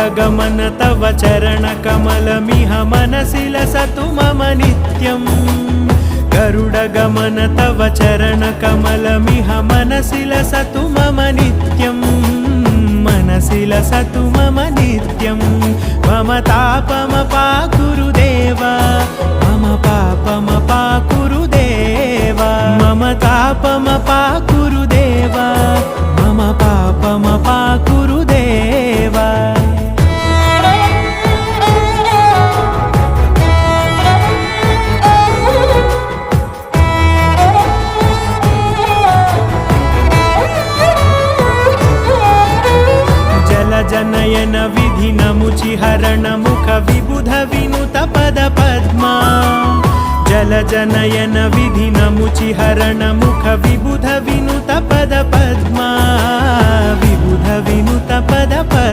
गरुडगमन तव चरणकमलमिह मनसि लसतु मम नित्यम् गरुडगमन तव चरणकमलमिह मनसि लसतु मम नित्यम् मनसि लसतु मम नित्यम् मम तापमपाकुरुदेव मम पापमपाकुरुदेव मम तापमपाकुरुदेव मम पापमपाकुरुदेव जनयन विधिनमुचिहरण मुख विबुध विनुत पद पद्मा जलजनयन विधिनमुचिहरण मुख विबुध विनुत पद पद्मा विबुध विनुत पद